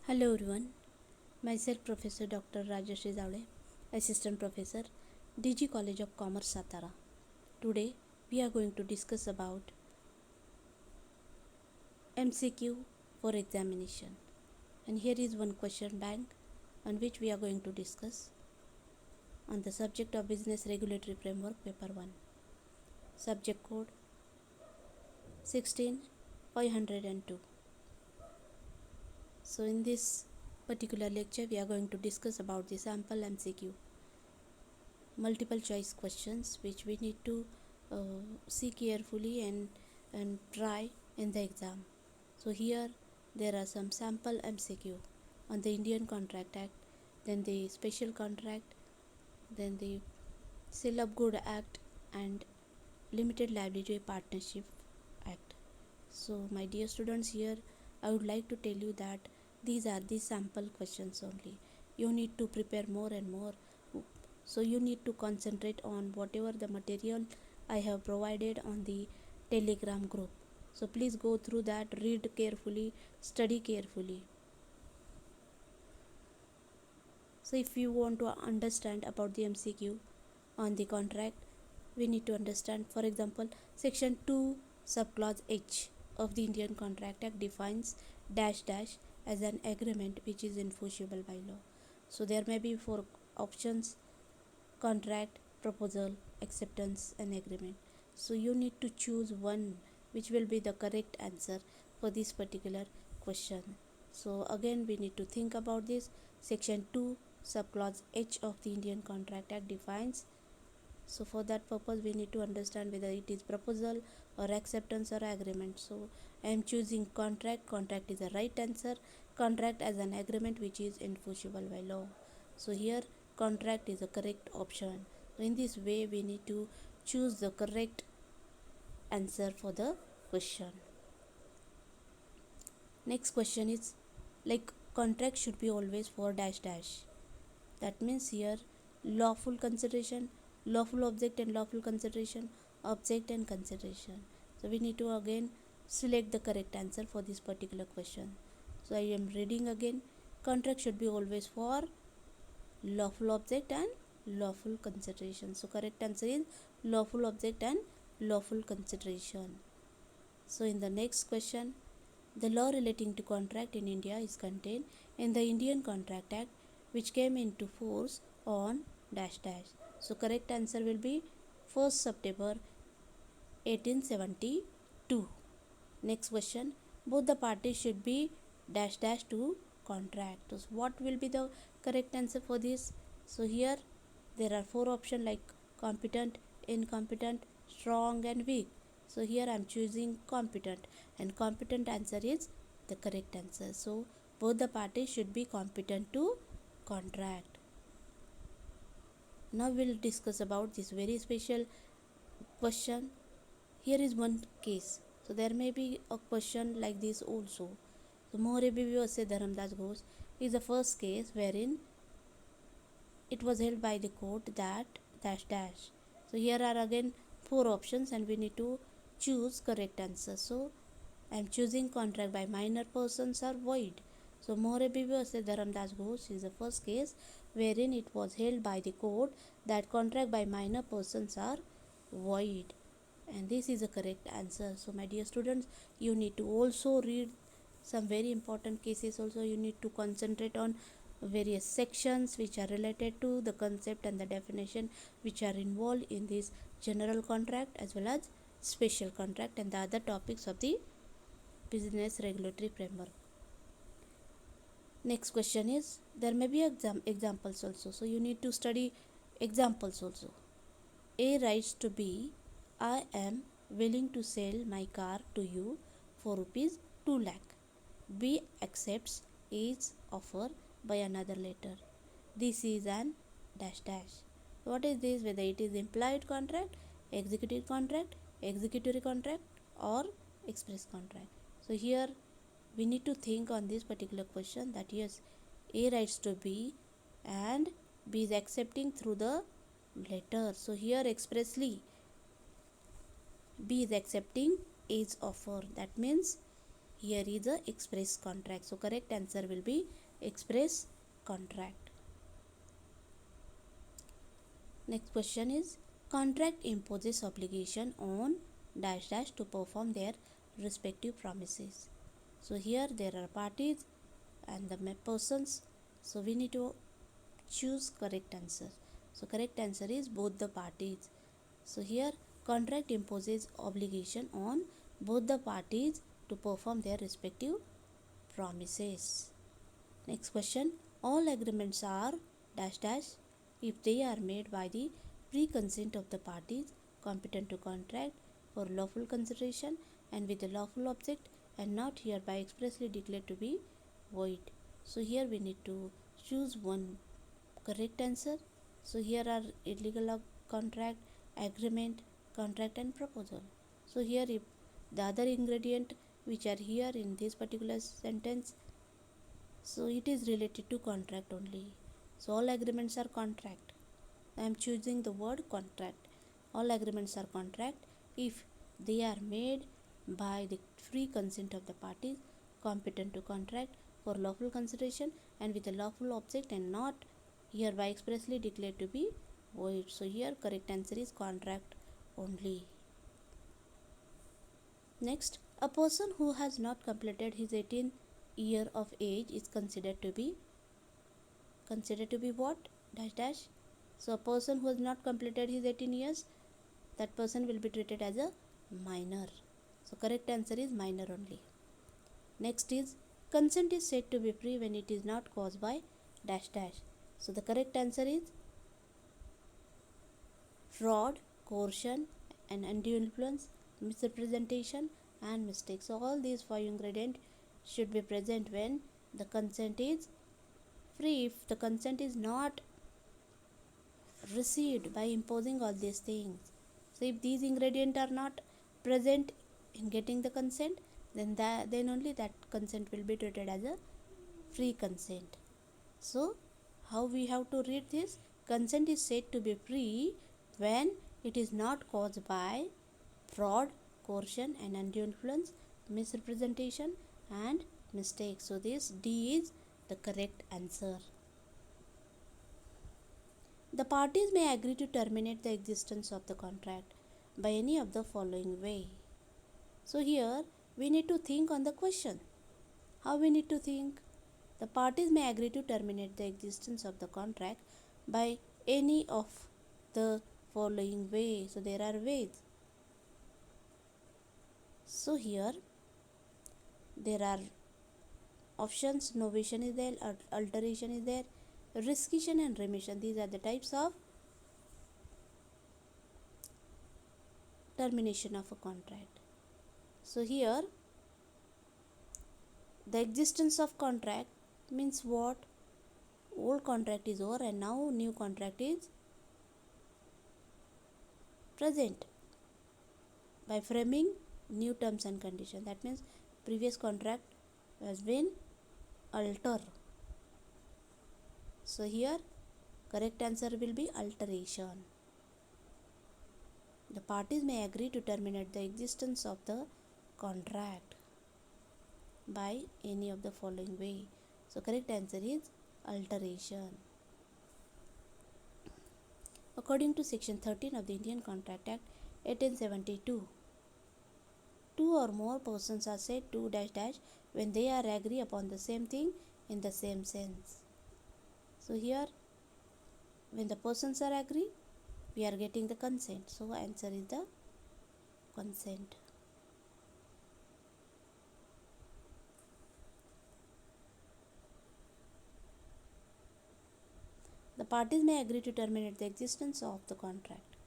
Hello everyone, myself Professor Dr. Rajashri Zavde, Assistant Professor, DG College of Commerce, Satara. Today we are going to discuss about MCQ for examination, and here is one question bank on which we are going to discuss on the subject of Business Regulatory Framework Paper 1. Subject code 16502. So in this particular lecture we are going to discuss about the sample MCQ, multiple choice questions which we need to see carefully and try in the exam. So here there are some sample MCQ on the Indian Contract Act, then the Special Contract, then the Sale of Good Act and Limited Liability Partnership Act. So my dear students, here I would like to tell you that these are the sample questions only. You need to prepare more and more, so you need to concentrate on whatever the material I have provided on the Telegram group. So please go through that, read carefully, study carefully. So if you want to understand about the MCQ on the contract, we need to understand, for example, section 2 subclause H of the Indian Contract Act defines dash dash as an agreement which is enforceable by law. So there may be 4 options: contract, proposal, acceptance and agreement. So you need to choose one which will be the correct answer for this particular question. So again we need to think about this. Section 2 subclause H of the Indian Contract Act defines. So for that purpose we need to understand whether it is proposal or acceptance or agreement. So I am choosing contract. Contract is the right answer. Contract as an agreement which is enforceable by law. So here contract is the correct option. So in this way we need to choose the correct answer for the question. Next question is like contract should be always for dash dash. That means here lawful consideration, lawful object and lawful consideration, object and consideration. So we need to again select the correct answer for this particular question. So I am reading again. Contract should be always for lawful object and lawful consideration. So correct answer is lawful object and lawful consideration. So in the next question, the law relating to contract in India is contained in the Indian Contract Act which came into force on dash dash. So correct answer will be 1st September 1872. Next question, both the parties should be dash dash to contract. So what will be the correct answer for this? So here there are 4 options like competent, incompetent, strong and weak. So here I am choosing competent, and competent answer is the correct answer. So both the parties should be competent to contract. Now we will discuss about this very special question. Here is one case. So there may be a question like this also. So Morebi vs. Dharamdas Ghosh is the first case wherein it was held by the court that dash dash. So here are again 4 options and we need to choose correct answer. So I am choosing contract by minor persons are void. So Morebi vs. Dharamdas Ghosh is the first case wherein it was held by the court that contract by minor persons are void, and this is the correct answer. So my dear students, you need to also read some very important cases. Also you need to concentrate on various sections which are related to the concept and the definition which are involved in this general contract as well as special contract and the other topics of the business regulatory framework. Next question is, there may be examples also. So you need to study examples also. A writes to B, I am willing to sell my car to you for rupees 2 lakh. B accepts A's offer by another letter. This is an dash dash. What is this? Whether it is implied contract, executive contract, executory contract or express contract. So here we need to think on this particular question that yes, A writes to B and B is accepting through the letter. So here expressly B is accepting A's offer. That means here is a express contract. So correct answer will be express contract. Next question is, contract imposes obligation on dash dash to perform their respective promises. So here there are parties and the persons. So we need to choose correct answer. So correct answer is both the parties. So here contract imposes obligation on both the parties to perform their respective promises. Next question, all agreements are dash dash if they are made by the pre-consent of the parties competent to contract for lawful consideration and with a lawful object and not hereby expressly declared to be void. So here we need to choose one correct answer. So here are illegal contract, agreement, contract and proposal. So here if the other ingredient which are here in this particular sentence, so it is related to contract only. So all agreements are contract. I am choosing the word contract. All agreements are contract if they are made by the free consent of the parties competent to contract for lawful consideration and with a lawful object and not hereby expressly declared to be void. So here correct answer is contract only. Next, a person who has not completed his 18th year of age is considered to be what? Dash dash. So a person who has not completed his 18 years, that person will be treated as a minor. So correct answer is minor only. Next is, consent is said to be free when it is not caused by dash dash. So the correct answer is fraud, coercion and undue influence, misrepresentation and mistake. So all these 5 ingredients should be present when the consent is free. If the consent is not received by imposing all these things, so if these ingredients are not present in getting the consent, then only that consent will be treated as a free consent. So how we have to read this? Consent is said to be free when it is not caused by fraud, coercion and undue influence, misrepresentation and mistake. So this D is the correct answer. The parties may agree to terminate the existence of the contract by any of the following way. So here we need to think on the question. How we need to think? The parties may agree to terminate the existence of the contract by any of the following way. So there are ways. So here there are options. Novation is there, alteration is there, rescission and remission. These are the types of termination of a contract. So here the existence of contract means what? Old contract is over and now new contract is present by framing new terms and conditions. That means previous contract has been altered. So here correct answer will be alteration. The parties may agree to terminate the existence of the contract by any of the following way. So correct answer is alteration. According to section 13 of the Indian Contract Act 1872, two or more persons are said to dash dash when they are agree upon the same thing in the same sense. So here when the persons are agree, we are getting the consent. So answer is the consent. The parties may agree to terminate the existence of the contract.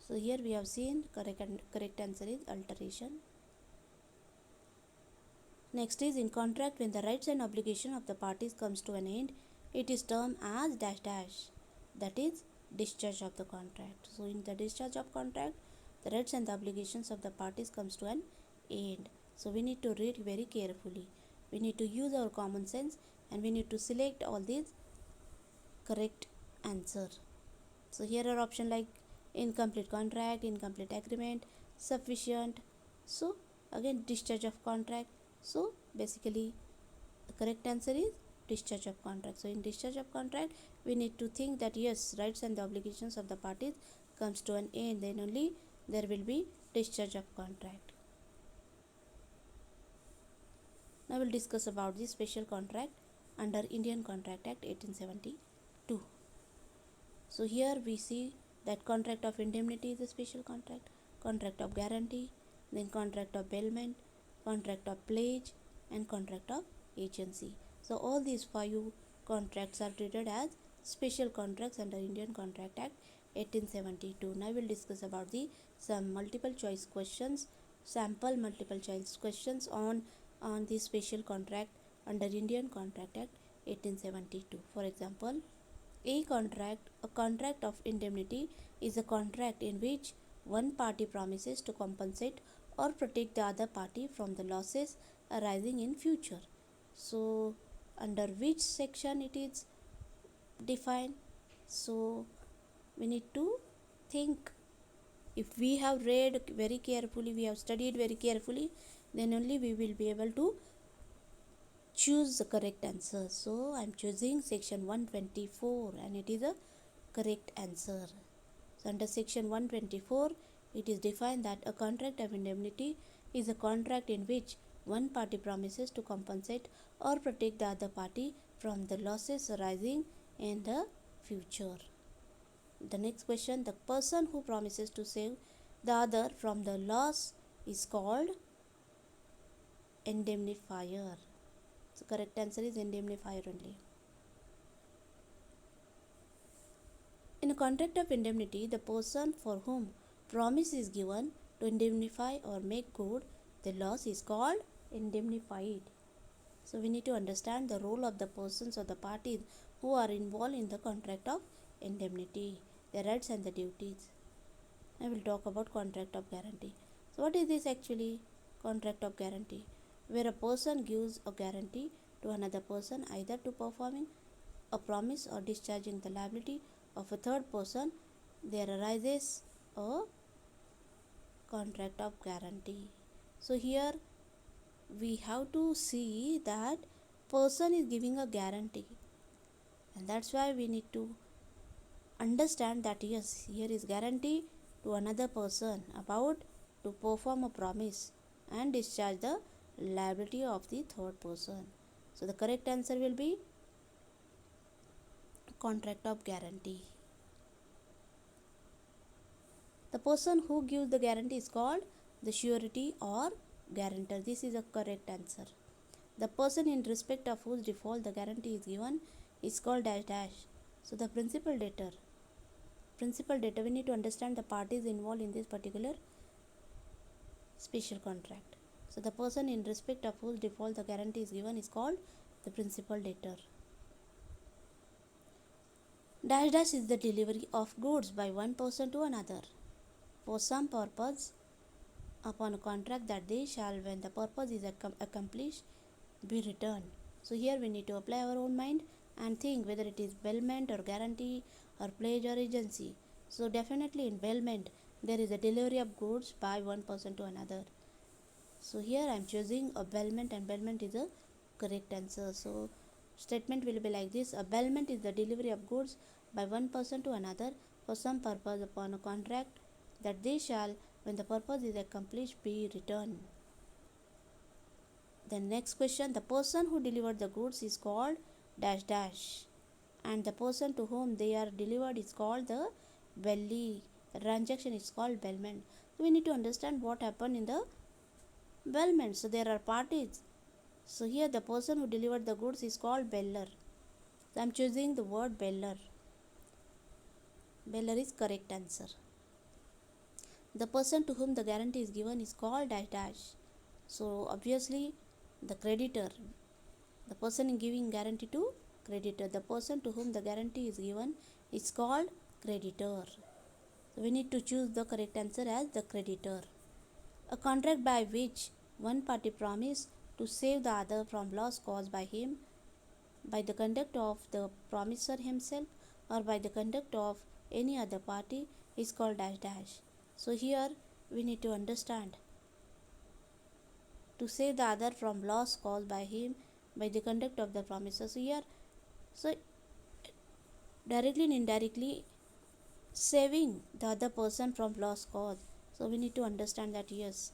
So here we have seen correct answer is alteration. Next is, in contract, when the rights and obligation of the parties comes to an end, it is termed as dash dash. That is discharge of the contract. So in the discharge of contract, the rights and the obligations of the parties comes to an end. So we need to read very carefully. We need to use our common sense and we need to select all these correct answer. So here are options like incomplete contract, incomplete agreement, sufficient. So again discharge of contract. So basically the correct answer is discharge of contract. So in discharge of contract we need to think that yes, rights and the obligations of the parties comes to an end, then only there will be discharge of contract. Now we'll discuss about the special contract under Indian Contract Act 1872. So here we see that contract of indemnity is a special contract, contract of guarantee, then contract of bailment, contract of pledge, and contract of agency. So all these 5 contracts are treated as special contracts under Indian Contract Act 1872. Now we'll discuss about the some multiple choice questions, sample multiple choice questions on the special contract under Indian Contract Act 1872. For example, a contract of indemnity is a contract in which one party promises to compensate or protect the other party from the losses arising in future. So, under which section it is defined? So, we need to think. If we have read very carefully, we have studied very carefully, then only we will be able to choose the correct answer. So I am choosing section 124 and it is a correct answer. So under section 124 it is defined that a contract of indemnity is a contract in which one party promises to compensate or protect the other party from the losses arising in the future. The next question, the person who promises to save the other from the loss is called indemnifier. So correct answer is indemnifier only. In a contract of indemnity, the person for whom promise is given to indemnify or make good the loss is called indemnified. So we need to understand the role of the persons or the parties who are involved in the contract of indemnity, their rights and the duties. I will talk about contract of guarantee. So what is this actually? Contract of guarantee, where a person gives a guarantee to another person either to performing a promise or discharging the liability of a third person, there arises a contract of guarantee. So here we have to see that person is giving a guarantee, and that's why we need to understand that yes, here is guarantee to another person about to perform a promise and discharge the liability of the third person. So the correct answer will be contract of guarantee. The person who gives the guarantee is called the surety or guarantor. This is a correct answer. The person in respect of whose default the guarantee is given is called dash dash. So the principal debtor. Principal debtor, we need to understand the parties involved in this particular special contract. So the person in respect of whose default the guarantee is given is called the principal debtor. Dash dash is the delivery of goods by one person to another for some purpose upon a contract that they shall, when the purpose is accomplished, be returned. So here we need to apply our own mind and think whether it is bailment or guarantee or pledge or agency. So definitely in bailment there is a delivery of goods by one person to another. So here I am choosing a bailment, and bailment is a correct answer. So statement will be like this: a bailment is the delivery of goods by one person to another for some purpose upon a contract that they shall, when the purpose is accomplished, be returned. The next question, the person who delivered the goods is called dash dash, and the person to whom they are delivered is called the belly. The transaction is called bailment. So we need to understand what happened in the bailment. So there are parties. So here the person who delivered the goods is called bailer. So I am choosing the word bailer. Bailer is correct answer. The person to whom the guarantee is given is called dash dash. So obviously the creditor, the person in giving guarantee to creditor, the person to whom the guarantee is given is called creditor. So we need to choose the correct answer as the creditor. A contract by which one party promised to save the other from loss caused by him by the conduct of the promisor himself or by the conduct of any other party is called dash dash. So here we need to understand to save the other from loss caused by him by the conduct of the promiser. So here, so directly and indirectly saving the other person from loss caused. So we need to understand that yes,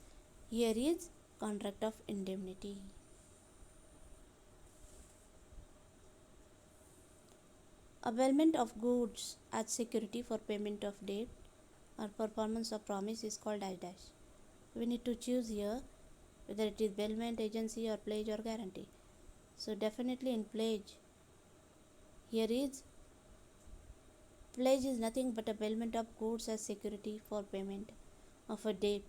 here is contract of indemnity. A bailment of goods as security for payment of debt or performance of promise is called dash dash. We need to choose here whether it is bailment, agency or pledge or guarantee. So definitely in pledge, here is pledge is nothing but a bailment of goods as security for payment of a debt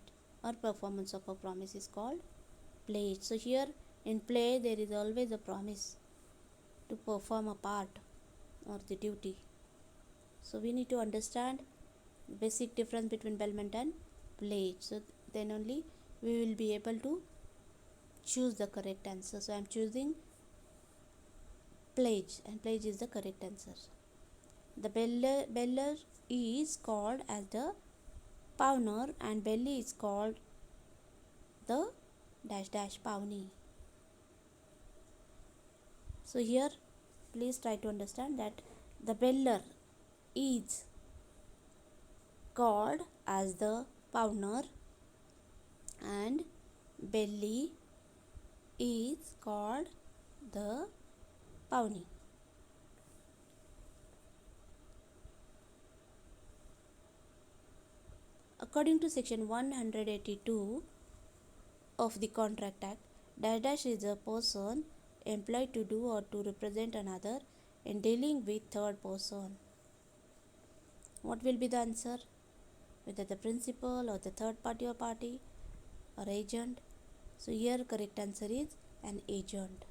or performance of a promise is called pledge. So here in pledge there is always a promise to perform a part or the duty. So we need to understand the basic difference between bailment and pledge. So then only we will be able to choose the correct answer. So I am choosing pledge, and pledge is the correct answer. The beller is called as the pawner and belly is called the dash dash pawnee. So here please try to understand that the beller is called as the pawner and belly is called the pawnee. According to section 182 of the Contract Act, dash dash is a person employed to do or to represent another in dealing with third person. What will be the answer? Whether the principal or the third party or party or agent. So here correct answer is an agent.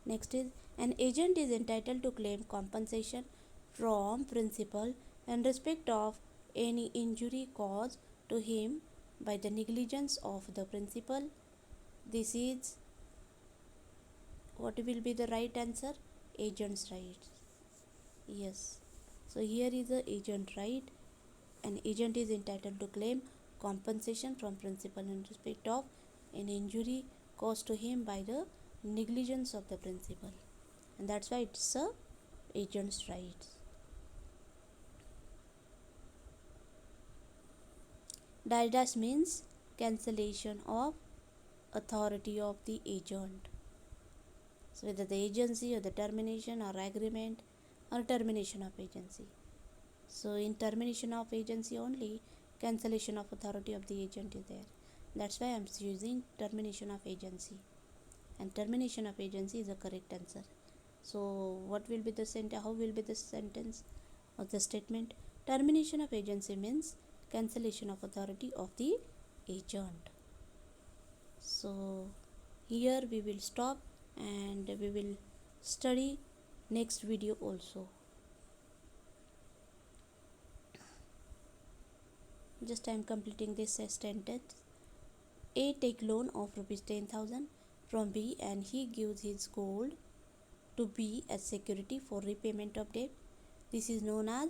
Next is, an agent is entitled to claim compensation from principal in respect of any injury caused to him by the negligence of the principal. This is, what will be the right answer? Agent's right. Yes. So here is the agent right. An agent is entitled to claim compensation from principal in respect of an injury caused to him by the negligence of the principal, and that's why it's a agent's rights. Dash dash means cancellation of authority of the agent. So whether the agency or the termination or agreement or termination of agency. So in termination of agency only, cancellation of authority of the agent is there. That's why I'm using termination of agency, and termination of agency is the correct answer. So what will be the sentence? How will be the sentence or the statement? Termination of agency means cancellation of authority of the agent. So here we will stop and we will study next video also. Just I am completing this sentence. A take loan of rupees 10,000 from B and he gives his gold to B as security for repayment of debt. This is known as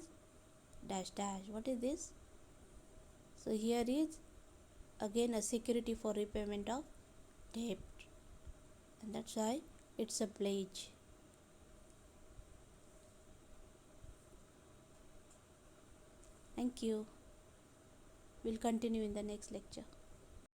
dash dash. What is this? So here is again a security for repayment of debt, and that's why it's a pledge. Thank you. We'll continue in the next lecture.